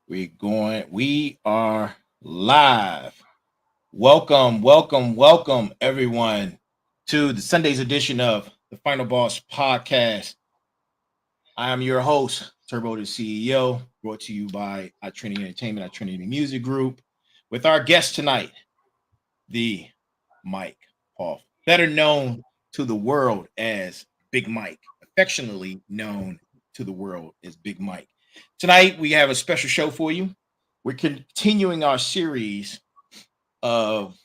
We are live. Welcome, everyone, to the Sunday's edition of the Final Boss Podcast. I am your host, Turbo the CEO, brought to you by Trinity Entertainment, Trinity Music Group, with our guest tonight, the Mike Hoff, better known to the world as Big Mike, affectionately known to the world as Big Mike. Tonight, we have a special show for you. We're continuing our series of,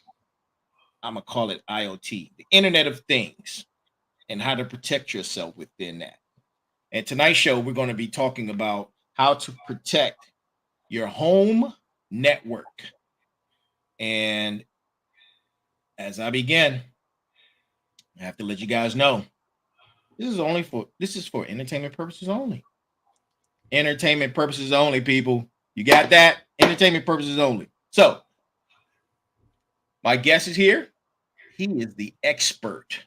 I'm going to call it IoT, the Internet of Things, and how to protect yourself within that. And tonight's show, we're going to be talking about how to protect your home network. And as I begin, I have to let you guys know this is for entertainment purposes only. Entertainment purposes only, people. You got that? Entertainment purposes only. So, my guest is here. He is the expert.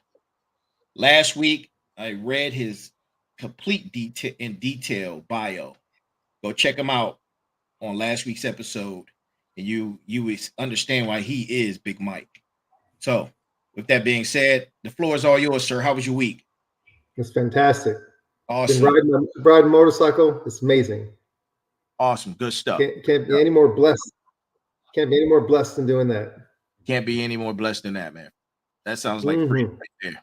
Last week, I read his complete detail bio. Go check him out on last week's episode, and you understand why he is Big Mike. So, with that being said, the floor is all yours, sir. How was your week? It's fantastic. Awesome. Been riding a motorcycle. It's amazing. Awesome. Good stuff. Can't be any more blessed. Can't be any more blessed than doing that. Can't be any more blessed than that, man. That sounds like freedom right there.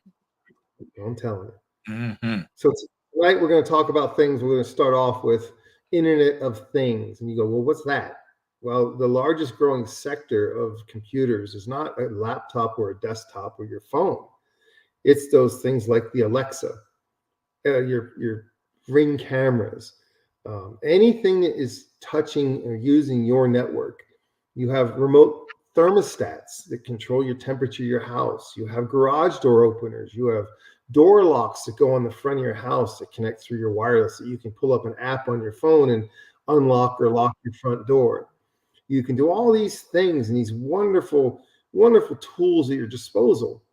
I'm telling you. So tonight we're going to talk about things. We're going to start off with Internet of Things. And you go, well, what's that? Well, the largest growing sector of computers is not a laptop or a desktop or your phone. It's those things like the Alexa, your Ring cameras, anything that is touching or using your network. You have remote thermostats that control your temperature of your house. You have garage door openers. You have door locks that go on the front of your house that connect through your wireless, that you can pull up an app on your phone and unlock or lock your front door. You can do all these things and these wonderful, wonderful tools at your disposal.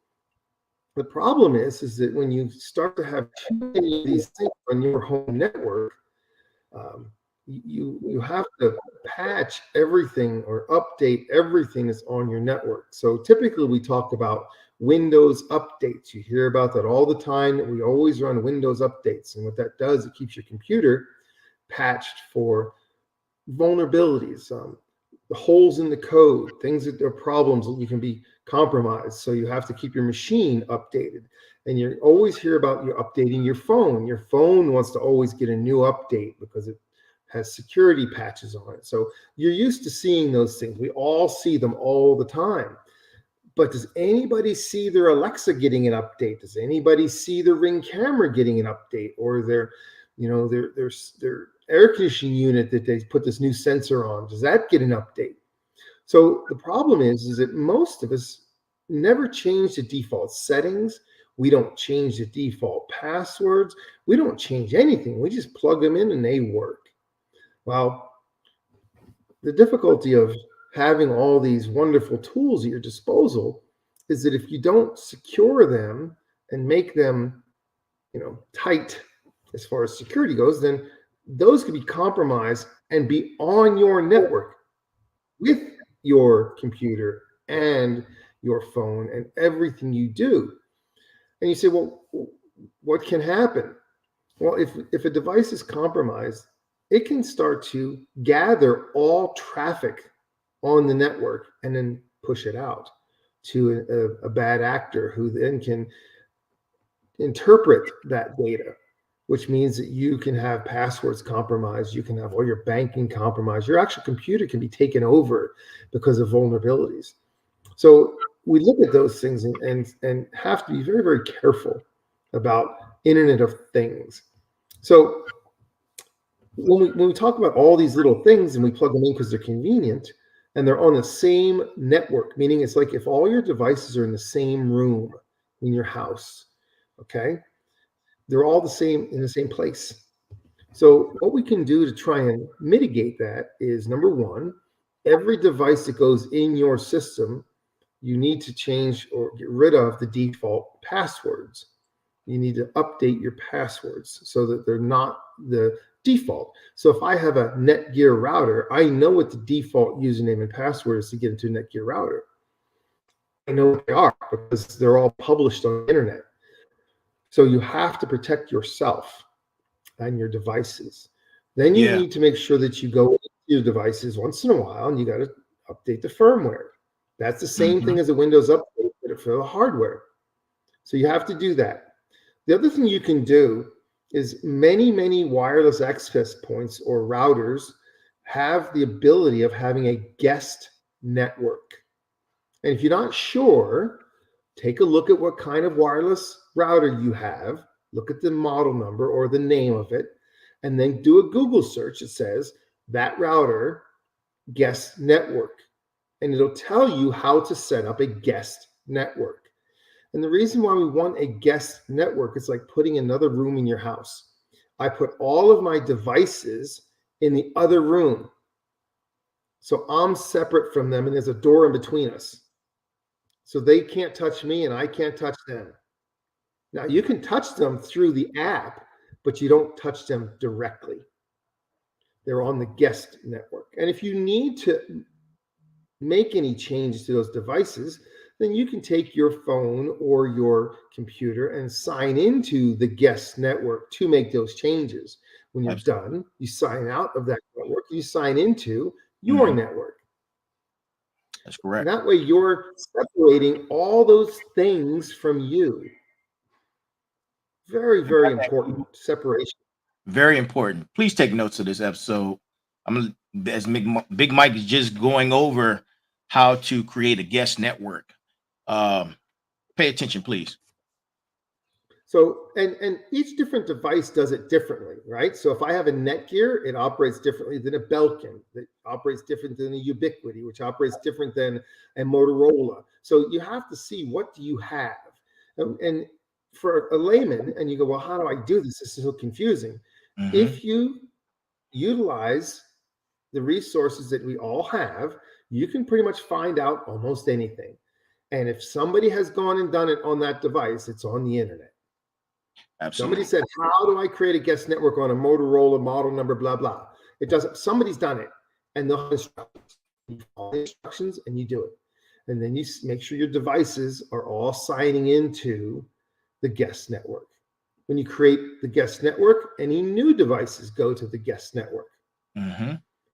The problem is that when you start to have too many of these things on your home network, you have to patch everything or update everything that's on your network. So typically we talk about Windows updates. You hear about that all the time, that we always run Windows updates. And what that does, it keeps your computer patched for vulnerabilities, the holes in the code, things that are problems that you can be compromised. So you have to keep your machine updated. And you always hear about you updating your phone. Your phone wants to always get a new update because it has security patches on it. So you're used to seeing those things. We all see them all the time. But does anybody see their Alexa getting an update? Does anybody see the Ring camera getting an update, or their air conditioning unit that they put this new sensor on? Does that get an update? So the problem is that most of us never change the default settings. We don't change the default passwords. We don't change anything. We just plug them in and they work. Well, the difficulty of having all these wonderful tools at your disposal is that if you don't secure them and make them, tight as far as security goes, then those could be compromised and be on your network with your computer and your phone and everything you do. And you say, well, what can happen? Well, if a device is compromised, it can start to gather all traffic on the network and then push it out to a bad actor who then can interpret that data, which means that you can have passwords compromised, you can have all your banking compromised, your actual computer can be taken over because of vulnerabilities. So we look at those things and have to be very, very careful about Internet of Things. So when we talk about all these little things and we plug them in because they're convenient and they're on the same network, meaning it's like if all your devices are in the same room in your house, okay, they're all the same in the same place. So what we can do to try and mitigate that is, number one, every device that goes in your system, you need to change or get rid of the default passwords. You need to update your passwords so that they're not the default. So if I have a Netgear router, I know what the default username and password is to get into a Netgear router. I know what they are because they're all published on the internet. So you have to protect yourself and your devices. Then you need to make sure that you go into your devices once in a while and you got to update the firmware. That's the same thing as a Windows update, but for the hardware. So you have to do that. The other thing you can do is many wireless access points or routers have the ability of having a guest network. And if you're not sure, take a look at what kind of wireless router you have, look at the model number or the name of it, and then do a Google search that says that router guest network. And it'll tell you how to set up a guest network. And the reason why we want a guest network is like putting another room in your house. I put all of my devices in the other room. So I'm separate from them and there's a door in between us. So they can't touch me and I can't touch them. Now you can touch them through the app, but you don't touch them directly. They're on the guest network. And if you need to make any changes to those devices, then you can take your phone or your computer and sign into the guest network to make those changes. When you're done, you sign out of that network, you sign into your network. That's correct. And that way you're separating all those things from you. Very, very important separation. Very important. Please take notes of this episode. As Big Mike is just going over how to create a guest network. Pay attention, please. So, and each different device does it differently, right? So if I have a Netgear, it operates differently than a Belkin. It operates different than a Ubiquiti, which operates different than a Motorola. So you have to see, what do you have? And for a layman, and you go, well, how do I do this? This is so confusing. If you utilize the resources that we all have, you can pretty much find out almost anything. And if somebody has gone and done it on that device, it's on the internet. Absolutely. Somebody said, how do I create a guest network on a Motorola model number, blah, blah. It doesn't, somebody's done it. And they'll have instructions. You follow the instructions and you do it. And then you make sure your devices are all signing into the guest network. When you create the guest network, any new devices go to the guest network.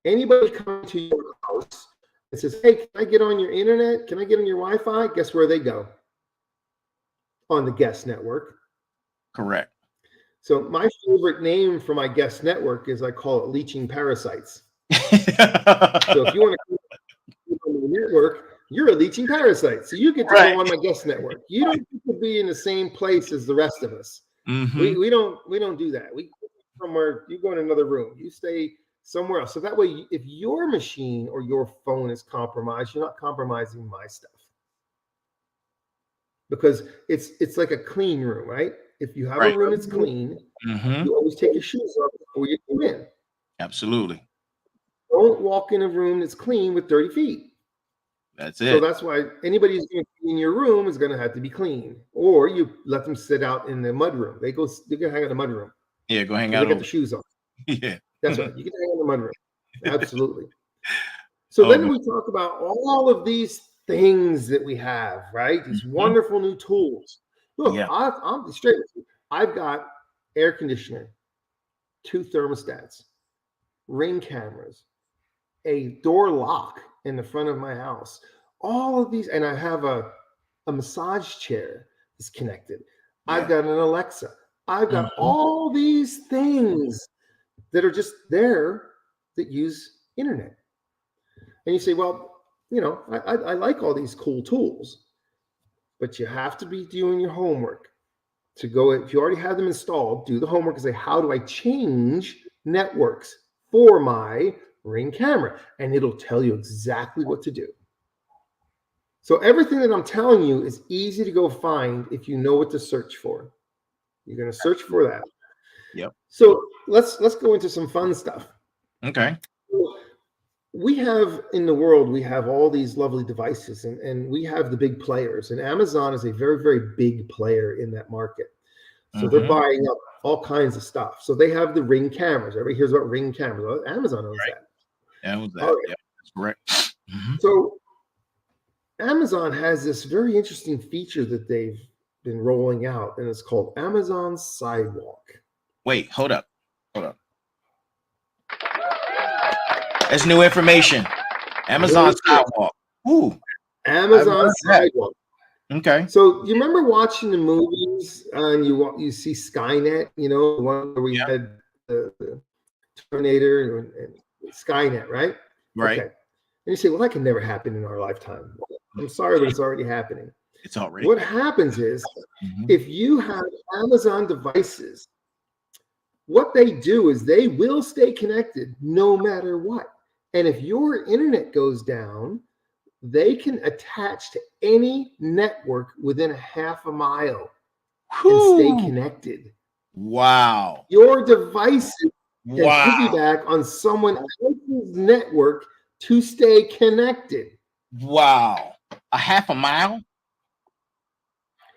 Anybody coming to your house and says, hey, can I get on your internet? Can I get on your Wi-Fi? Guess where they go? On the guest network. Correct. So my favorite name for my guest network is, I call it leeching parasites. So if you want to go on the network, you're a leeching parasite. So you get to go on my guest network. You don't get to be in the same place as the rest of us. We don't do that. We go somewhere, you go in another room, you stay somewhere else. So that way, if your machine or your phone is compromised, you're not compromising my stuff. Because it's like a clean room, right? If you have a room that's clean, you always take your shoes off before you come in. Absolutely. Don't walk in a room that's clean with dirty feet. That's it. So that's why anybody who's going to be in your room is going to have to be clean. Or you let them sit out in the mud room. They can hang out in the mud room. Yeah, go hang out. They get the shoes on. Yeah. That's right. You can hang out in the mud room. Absolutely. So then we talk about all of these things that we have, right? These wonderful new tools. Look, I'll be straight with you. I've got air conditioner, 2 thermostats, Ring cameras, a door lock in the front of my house. All of these, and I have a massage chair that's connected. I've got an Alexa. I've got all these things that are just there that use internet. And you say, well, you know, I like all these cool tools, but you have to be doing your homework to go. If you already have them installed, do the homework and say, how do I change networks for my Ring camera? And it'll tell you exactly what to do. So everything that I'm telling you is easy to go find if you know what to search for. You're going to search for that. Yep. So let's go into some fun stuff. Okay. We have in the world, we have all these lovely devices, and we have the big players, and Amazon is a very, very big player in that market. So they're buying up all kinds of stuff. So they have the Ring cameras. Everybody hears about Ring cameras. Well, Amazon owns that. That was that. All right. Yeah, that's correct. So Amazon has this very interesting feature that they've been rolling out, and it's called Amazon Sidewalk. Wait, hold up. That's new information. Amazon Sidewalk. Ooh. Amazon Sidewalk. Okay. So you remember watching the movies and you see Skynet, you know, the one where we had the Terminator and Skynet, right? Right. Okay. And you say, well, that can never happen in our lifetime. I'm sorry, but it's already happening. It's already. What happens is if you have Amazon devices, what they do is they will stay connected no matter what. And if your internet goes down, they can attach to any network within a half a mile and stay connected. Wow. Your devices can piggyback on someone else's network to stay connected. Wow. A half a mile?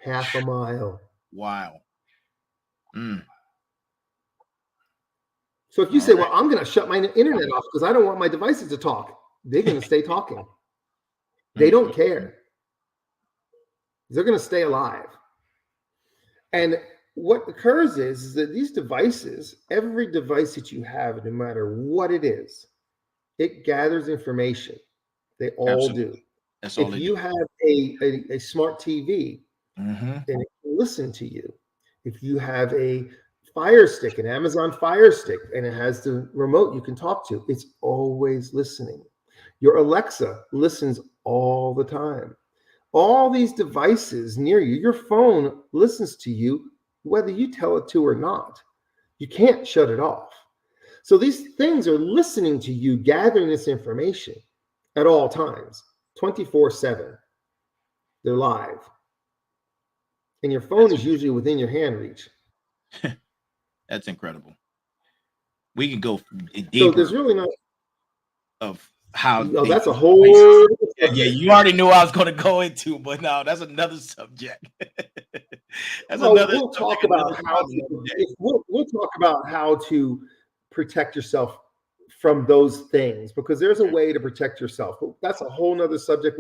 Half a mile. Wow. So if you say, well, I'm going to shut my internet off because I don't want my devices to talk, they're going to stay talking. They don't care. They're going to stay alive. And what occurs is that these devices, every device that you have, no matter what it is, it gathers information. They all do. That's all if you have a smart TV, then it can listen to you. If you have a Fire Stick, an Amazon Fire Stick, and it has the remote you can talk to, it's always listening. Your Alexa listens all the time. All these devices near you, your phone listens to you whether you tell it to or not. You can't shut it off. So these things are listening to you, gathering this information at all times, 24/7. They're live. And your phone is usually within your hand reach. That's incredible. We can go deeper. So there's really not of how. No, that's a whole. Yeah, you already knew I was going to go into, but no, that's another subject. We'll talk about how we'll talk about how to protect yourself from those things, because there's a way to protect yourself. That's a whole nother subject.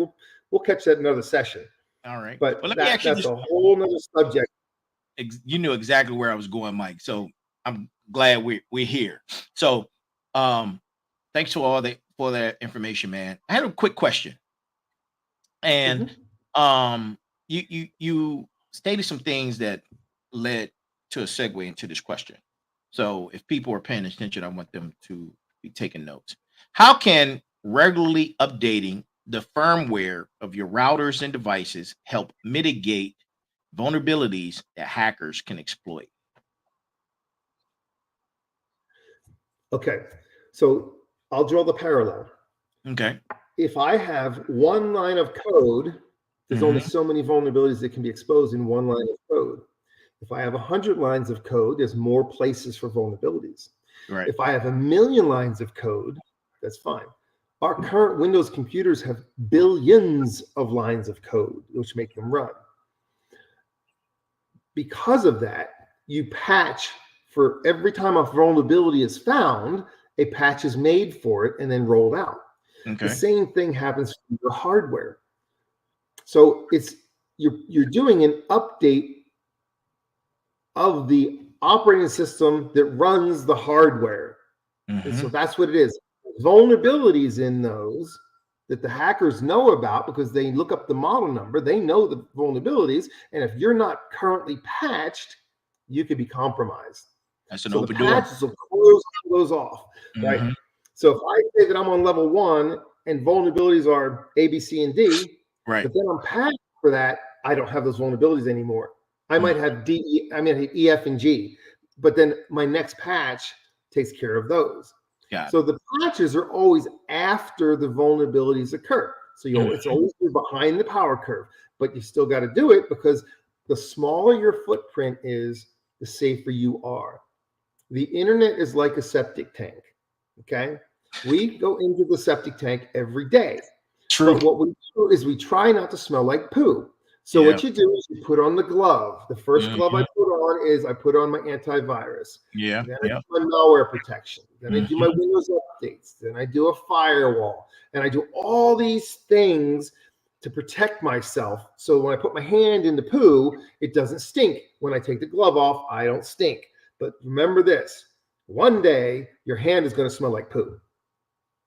We'll catch that in another session. All right, but that's a whole nother subject. You knew exactly where I was going, Mike. So I'm glad we're here. So thanks for that information, man. I had a quick question. And you stated some things that led to a segue into this question. So if people are paying attention, I want them to be taking notes. How can regularly updating the firmware of your routers and devices help mitigate vulnerabilities that hackers can exploit? Okay, so I'll draw the parallel. Okay. If I have one line of code, there's only so many vulnerabilities that can be exposed in one line of code. If I have 100 lines of code, there's more places for vulnerabilities. Right. If I have 1,000,000 lines of code, that's fine. Our current Windows computers have billions of lines of code, which make them run. Because of that, you patch for every time a vulnerability is found, a patch is made for it and then rolled out. Okay. The same thing happens to your hardware. So you're doing an update of the operating system that runs the hardware. And so that's what it is. Vulnerabilities in those that the hackers know about, because they look up the model number, they know the vulnerabilities, and if you're not currently patched, you could be compromised. That's an so open the door. patches will close those off, right? So if I say that I'm on level 1 and vulnerabilities are A, B, C, and D, right? But then I'm patched for that, I don't have those vulnerabilities anymore. I might have E, F, and G, but then my next patch takes care of those. So the patches are always after the vulnerabilities occur. So it's always behind the power curve, but you still got to do it, because the smaller your footprint is, the safer you are. The internet is like a septic tank. Okay. We go into the septic tank every day. True. But what we do is we try not to smell like poo. So Yeah. what you do is you put on the glove. The first glove I Mhm. put on is I put on my antivirus. Yeah. Then I Yeah. do my malware protection. Then I do my Mhm. Windows updates. Then I do a firewall. And I do all these things to protect myself. So when I put my hand in the poo, it doesn't stink. When I take the glove off, I don't stink. But remember this, one day your hand is going to smell like poo.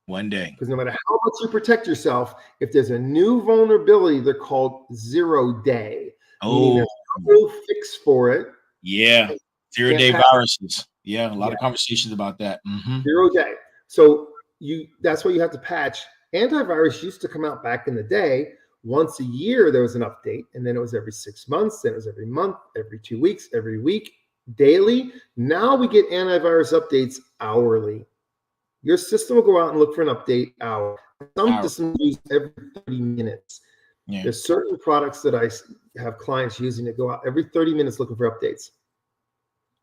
One day. Because no matter how much you protect yourself, if there's a new vulnerability, they're called 0-day, meaning Oh, there's no fix for it. yeah. 0-day Can't viruses. Yeah. A lot Yeah, of conversations about that. 0-day. So that's why you have to patch. Antivirus used to come out back in the day. Once a year, there was an update, and then it was every 6 months, then it was every month, every 2 weeks, every week, daily. Now we get antivirus updates hourly. Your system will go out and look for an update hour. Some systems use every 30 minutes. Yeah. There's certain products that I have clients using that go out every 30 minutes looking for updates.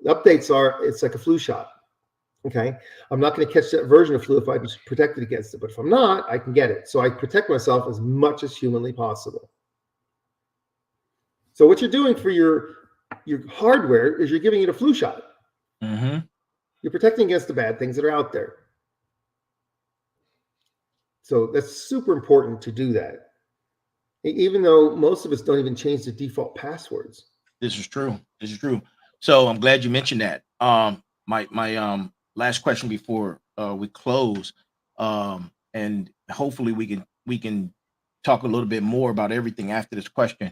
The updates it's like a flu shot. Okay. I'm not going to catch that version of flu if I'm protected against it. But if I'm not, I can get it. So I protect myself as much as humanly possible. So what you're doing for your hardware is you're giving it a flu shot. Mm-hmm. You're protecting against the bad things that are out there. So that's super important to do that. Even though most of us don't even change the default passwords. This is true. This is true. So I'm glad you mentioned that. My last question before we close, and hopefully we can talk a little bit more about everything after this question.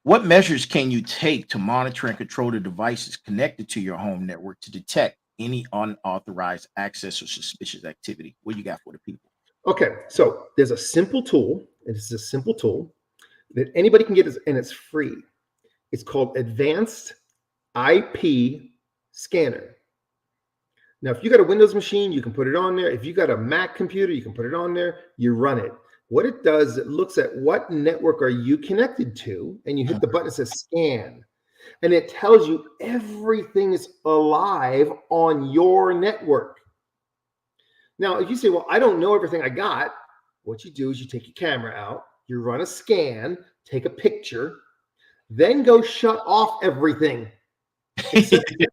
What measures can you take to monitor and control the devices connected to your home network to detect any unauthorized access or suspicious activity? What do you got for the people? Okay, so there's a simple tool, and it's a simple tool that anybody can get, and it's free. It's called Advanced IP Scanner. Now, if you got a Windows machine, you can put it on there. If you got a Mac computer, you can put it on there. You run it. What it does, it looks at what network are you connected to, and you hit the button that says scan. And it tells you everything is alive on your network. Now, if you say, well, I don't know everything I got, what you do is you take your camera out, you run a scan, take a picture, then go shut off everything.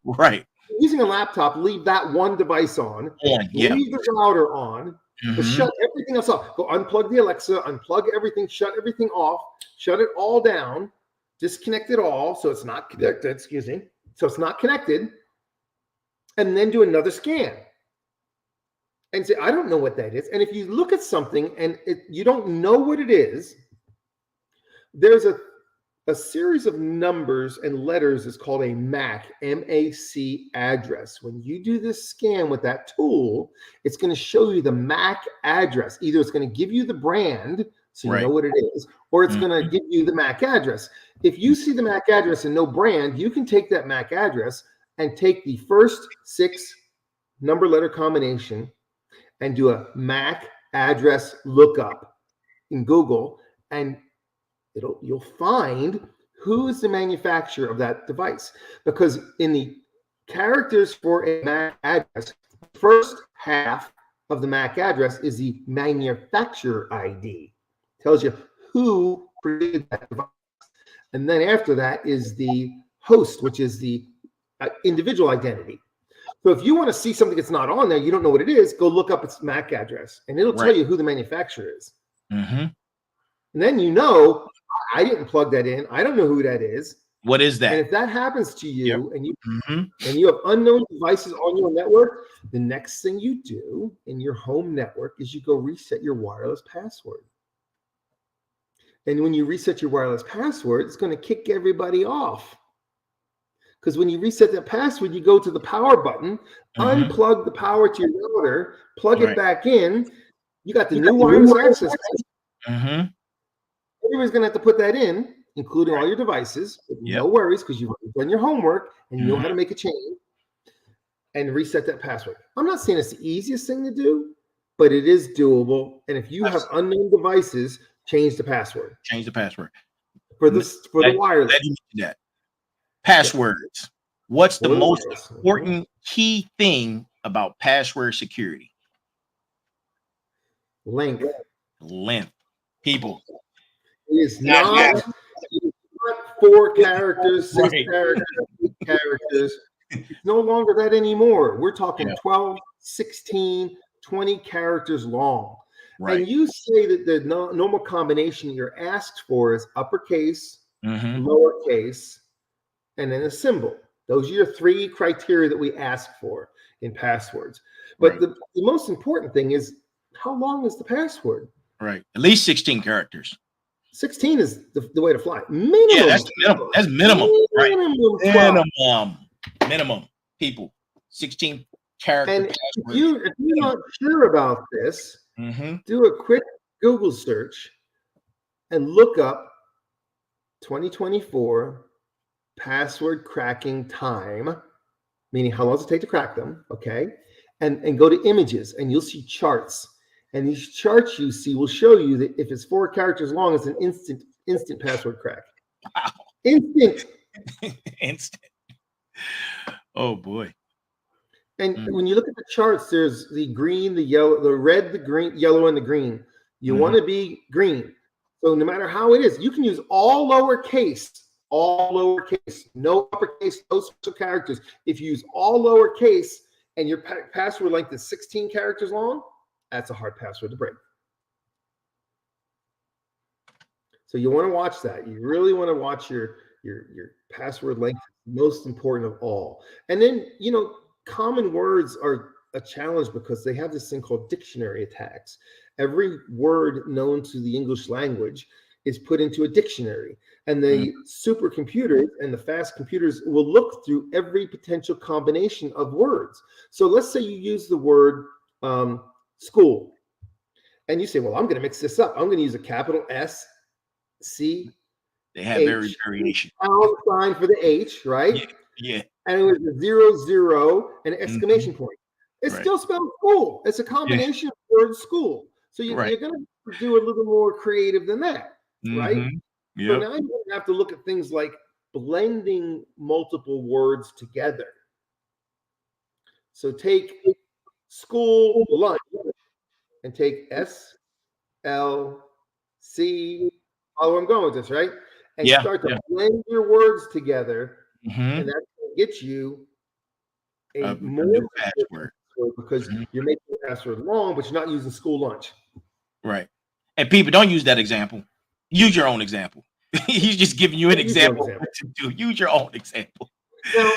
Right. Using a laptop, leave that one device on, leave the router on, but shut everything else off. Go unplug the Alexa, unplug everything, shut everything off, shut it all down, disconnect it all so it's not connected, excuse me, so it's not connected, and then do another scan. And say, I don't know what that is. And if you look at something and you don't know what it is, there's a series of numbers and letters is called a MAC, M-A-C address. When you do this scan with that tool, it's going to show you the MAC address. Either it's going to give you the brand, so you know what it is, or it's going to give you the MAC address. If you see the MAC address and no brand, you can take that MAC address and take the first 6 number letter combination and do a MAC address lookup in Google, and you'll find who is the manufacturer of that device. Because in the characters for a MAC address, the first half of the MAC address is the manufacturer ID. Tells you who created that device. And then after that is the host, which is the individual identity. So if you want to see something that's not on there, you don't know what it is, go look up its MAC address, and it'll tell you who the manufacturer is. And then you know, I didn't plug that in. I don't know who that is. What is that? And if that happens to you, and you have unknown devices on your network, the next thing you do in your home network is you go reset your wireless password. And when you reset your wireless password, it's going to kick everybody off. Because when you reset that password, you go to the power button, unplug the power to your router, plug it back in. You got the new wireless access. Everybody's going to have to put that in, including all your devices. No worries, because you've done your homework and you know how to make a change and reset that password. I'm not saying it's the easiest thing to do, but it is doable. And if you have unknown devices, change the password. Change the password. For the wireless. Passwords. What's the most important key thing about password security? Length. People. It is not 4 characters, 6 Right. characters, 8 characters. It's no longer that anymore. We're talking 12, 16, 20 characters long. Right. And you say that the normal combination you're asked for is uppercase, Mm-hmm. lowercase, and then a symbol. Those are your 3 criteria that we ask for in passwords. But Right. the most important thing is, how long is the password? Right. At least 16 characters. 16 is the way to fly. Minimum. Yeah, that's the minimum. That's minimum. Right. Minimum. Minimum. People. 16 character And password. if you're not sure about this, Mm-hmm. do a quick Google search and look up 2024 password cracking time, meaning how long does it take to crack them, okay? And go to images, and you'll see charts. And these charts you see will show you that if it's 4 characters long, it's an instant password crack. Wow. Instant. Instant. Oh boy. And when you look at the charts, there's the green, the yellow, the red, the green, yellow, and the green. You want to be green. So no matter how it is, you can use all lowercase, no uppercase, no special characters. If you use all lowercase and your password length is 16 characters long, that's a hard password to break. So you want to watch that. You really want to watch your password length, most important of all. And then, common words are a challenge because they have this thing called dictionary attacks. Every word known to the English language is put into a dictionary, and the supercomputers and the fast computers will look through every potential combination of words. So let's say you use the word school, and you say, well, I'm going to mix this up. I'm going to use a capital S, C. They have variation. Pound sign for the H, right? Yeah. And it was a 0, and an exclamation point. It's still spelled school. It's a combination of word school. So you're going to do a little more creative than that, right? Yep. So now you have to look at things like blending multiple words together. So take school lunch and take S, L, C. Follow I'm going with this, right? And start to blend your words together, and that's going to get you a more password because you're making the password long, but you're not using school lunch. Right. And people, don't use that example. Use your own example. He's just giving you an example. Use your own example. Now,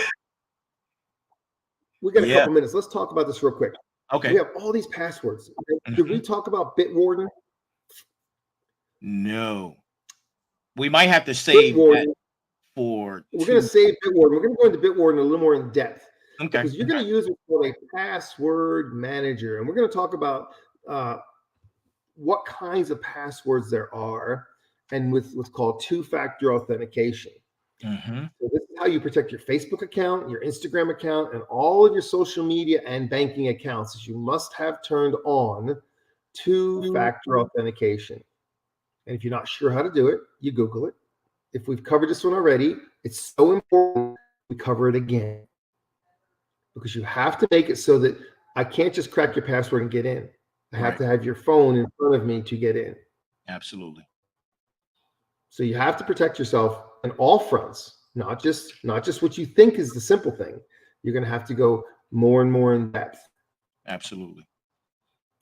we got a couple minutes. Let's talk about this real quick. Okay. We have all these passwords. Did we talk about Bitwarden? No. We might have to save that for. We're going to save Bitwarden. We're going to go into Bitwarden a little more in depth. Okay. Because you're going to use it for a password manager. And we're going to talk about what kinds of passwords there are and with what's called two-factor authentication. So this is how you protect your Facebook account, your Instagram account, and all of your social media and banking accounts. Is you must have turned on two-factor authentication. And if you're not sure how to do it, you Google it. If we've covered this one already, it's so important we cover it again. Because you have to make it so that I can't just crack your password and get in. I have to have your phone in front of me to get in. Absolutely. So you have to protect yourself on all fronts, not just what you think is the simple thing. You're going to have to go more and more in depth. Absolutely.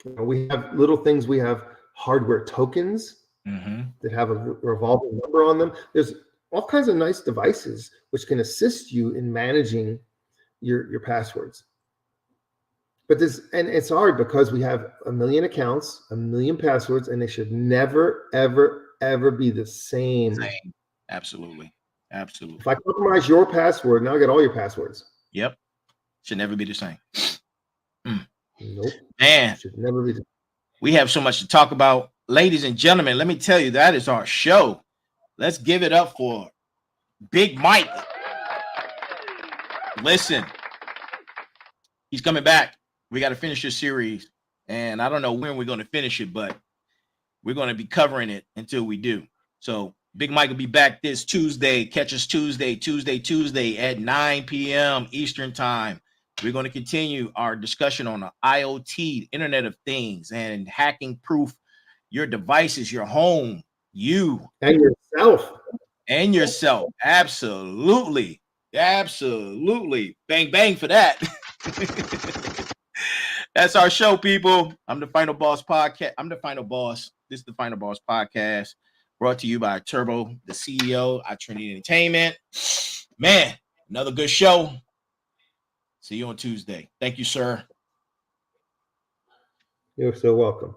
We have little things. We have hardware tokens that have a revolving number on them. There's all kinds of nice devices which can assist you in managing your passwords. But it's hard because we have 1 million accounts, 1 million passwords, and they should never, ever, ever be the same. Absolutely. Absolutely. If I compromise your password, now I get all your passwords. Yep. Should never be the same. Nope. Man, should never be the same. We have so much to talk about. Ladies and gentlemen, let me tell you, that is our show. Let's give it up for Big Mike. Listen, he's coming back. We got to finish this series. And I don't know when we're going to finish it, but we're going to be covering it until we do. So Big Mike will be back this Tuesday. Catch us Tuesday at 9 p.m. Eastern time. We're going to continue our discussion on the IoT, Internet of Things, and hacking proof your devices, your home, you. And yourself. And yourself. Absolutely. Absolutely. Bang, bang for that. That's our show, people. I'm the Final Boss Podcast. I'm the Final Boss. This is the Final Boss Podcast, brought to you by Turbo, the CEO at Trinity Entertainment. Man, another good show. See you on Tuesday. Thank you, sir. You're so welcome.